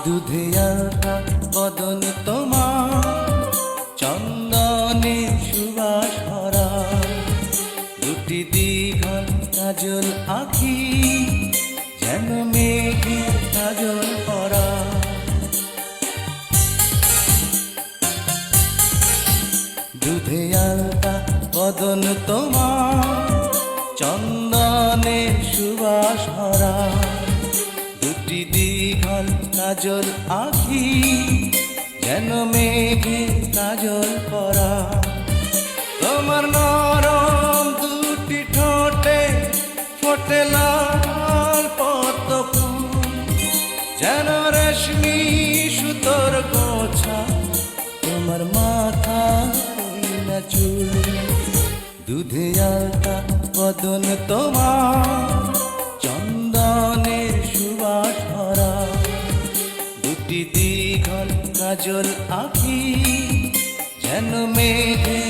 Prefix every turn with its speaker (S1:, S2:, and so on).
S1: দুধে আলতা বদন তোমার, চন্দনের সুবাস ভরা, দুটি দীঘল কাজল আঁখি, যেন মেঘে কাজল পরা। দুধে আলতা বদন তোমার, চন্দনের সুবাস ভরা, দুটি দীঘল কাজল আঁখি, যেন মেঘে কাজল পরা। তোমার নরম দুটি ঠোঁটে ফোটে লাল পদ্ম ফুল, যেন রেশমি সুতোর গোছা, তোমার মাথা না চুল। দুধে আলতা বদন তোমার, চন্দনের সুবাস ভরা, দুটি দীঘল কাজল আঁখি, যেন মেঘে